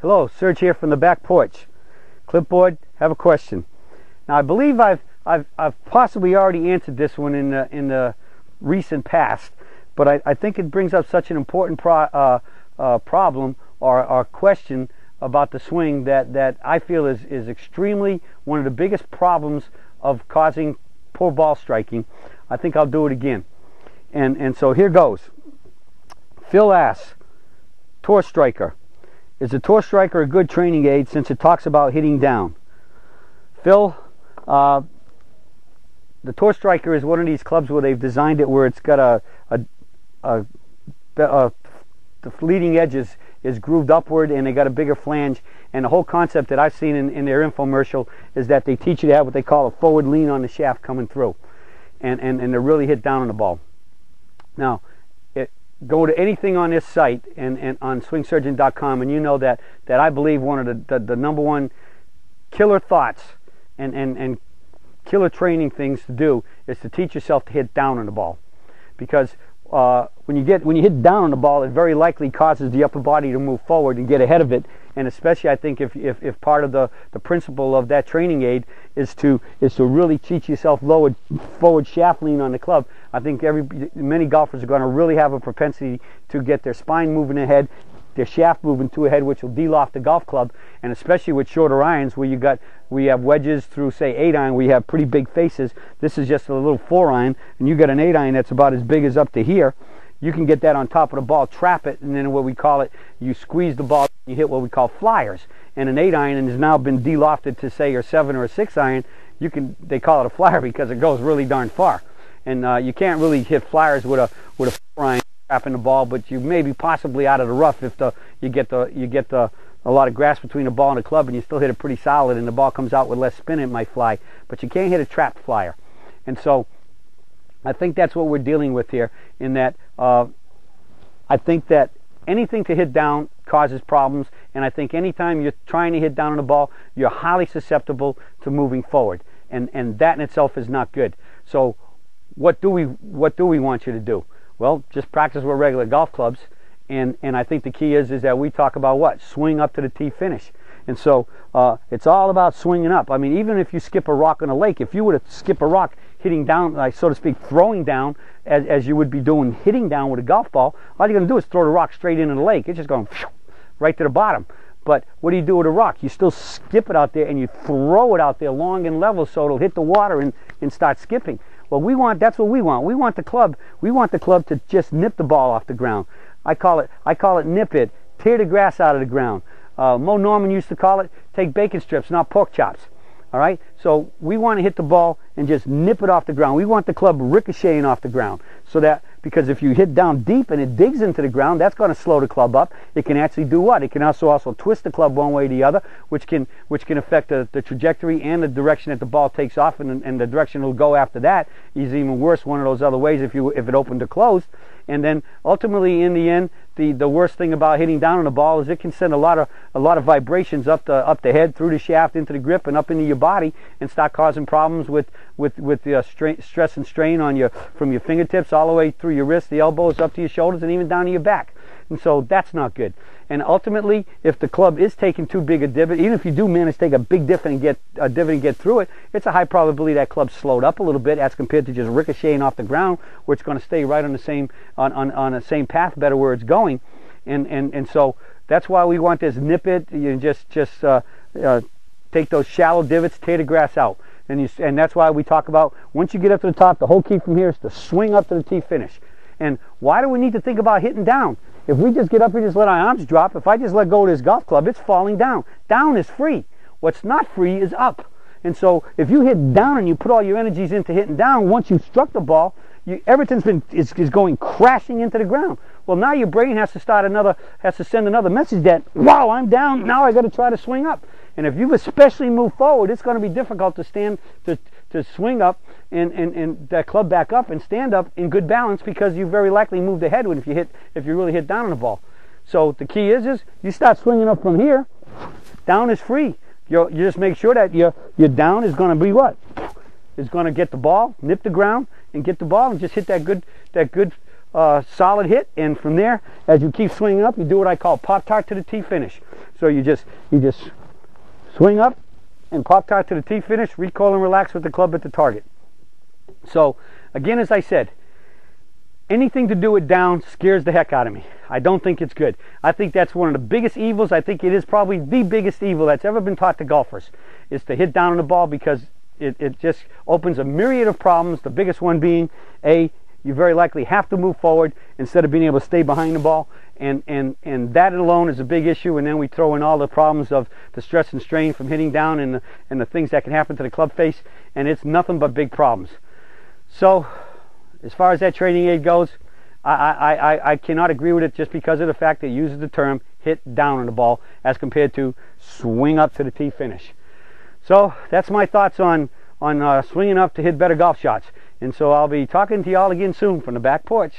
Hello, Serge here from the back porch. Clipboard, have a question. Now I believe I've possibly already answered this one in the recent past, but I think it brings up such an important problem or question about the swing that I feel is extremely one of the biggest problems of causing poor ball striking. I think I'll do it again. And so here goes. Phil asks, Tour Striker. Is the Tour Striker a good training aid since it talks about hitting down? Phil, the Tour Striker is one of these clubs where they've designed it where it's got the leading edge is grooved upward and they got a bigger flange, and the whole concept that I've seen in their infomercial is that they teach you to have what they call a forward lean on the shaft coming through and to really hit down on the ball. Now, go to anything on this site and on swingsurgeon.com, and you know that I believe one of the number one killer thoughts and killer training things to do is to teach yourself to hit down on the ball, because when you hit down on the ball, it very likely causes the upper body to move forward and get ahead of it. And especially, I think if part of the principle of that training aid is to really teach yourself forward shaft lean on the club, I think many golfers are going to really have a propensity to get their spine moving ahead, their shaft moving to ahead, which will de-loft the golf club. And especially with shorter irons, where we have wedges through, say, 8-iron, we have pretty big faces. This is just a little 4-iron, and you got an 8-iron that's about as big as up to here. You can get that on top of the ball, trap it, and then what we call it, you squeeze the ball, you hit what we call flyers. And an 8-iron has now been de-lofted to, say, your 7 or a 6-iron. They call it a flyer because it goes really darn far. And you can't really hit flyers with a 4-iron trapping the ball, but you may be possibly out of the rough if you get a lot of grass between the ball and the club, and you still hit it pretty solid, and the ball comes out with less spin, it might fly. But you can't hit a trapped flyer. And so I think that's what we're dealing with here, in that I think that anything to hit down causes problems, and I think anytime you're trying to hit down on the ball, you're highly susceptible to moving forward, and that in itself is not good. So what do we want you to do? Well, just practice with regular golf clubs, and I think the key is that we talk about what? Swing up to the tee finish. And so it's all about swinging up. I mean, even if you skip a rock on a lake, if you were to skip a rock hitting down, like so to speak, throwing down, as you would be doing hitting down with a golf ball, all you're going to do is throw the rock straight into the lake. It's just going right to the bottom. But what do you do with a rock? You still skip it out there and you throw it out there long and level so it'll hit the water and start skipping. Well, that's what we want. We want the club to just nip the ball off the ground. I call it nip it, tear the grass out of the ground. Mo Norman used to call it take bacon strips, not pork chops. All right? So we want to hit the ball and just nip it off the ground. We want the club ricocheting off the ground, so that, because if you hit down deep and it digs into the ground, that's going to slow the club up. It can actually do what? It can also twist the club one way or the other, which can affect the trajectory and the direction that the ball takes off, and the direction it'll go after that is even worse, one of those other ways if it opened or closed. And then ultimately, in the end, the worst thing about hitting down on the ball is it can send a lot of vibrations up the head, through the shaft, into the grip, and up into your body, and start causing problems with the stress and strain on you from your fingertips all the way through your wrists, the elbows, up to your shoulders, and even down to your back. And so that's not good. And ultimately, if the club is taking too big a divot, even if you do manage to take a big divot and get through it, it's a high probability that club's slowed up a little bit as compared to just ricocheting off the ground, where it's going to stay right on the same on the same path better where it's going. And so that's why we want this nip it. You just take those shallow divots, tear the grass out. And that's why we talk about, once you get up to the top, the whole key from here is to swing up to the tee finish. And why do we need to think about hitting down? If we just get up and just let our arms drop, if I just let go of this golf club, it's falling down. Down is free. What's not free is up. And so if you hit down and you put all your energies into hitting down, once you've struck the ball, everything is going crashing into the ground. Well, now your brain has to send another message that, wow, I'm down, now I got to try to swing up. And if you've especially moved forward, it's going to be difficult to swing up and that club back up and stand up in good balance, because you very likely moved ahead if you really hit down on the ball. So the key is you start swinging up from here. Down is free. You just make sure that your down is going to be what? Is going to get the ball, nip the ground, and get the ball, and just hit that good solid hit, and from there, as you keep swinging up, you do what I call pop-tart to the tee finish. So you just swing up and pop-tart to the tee finish, recoil and relax with the club at the target. So again, as I said, anything to do with down scares the heck out of me. I don't think it's good. I think that's one of the biggest evils. I think it is probably the biggest evil that's ever been taught to golfers, is to hit down on the ball, because it just opens a myriad of problems. The biggest one being, you very likely have to move forward instead of being able to stay behind the ball, and that alone is a big issue. And then we throw in all the problems of the stress and strain from hitting down, and the things that can happen to the club face, and it's nothing but big problems. So as far as that training aid goes, I cannot agree with it, just because of the fact that it uses the term hit down on the ball as compared to swing up to the tee finish. So that's my thoughts on swinging up to hit better golf shots. And so I'll be talking to y'all again soon from the back porch.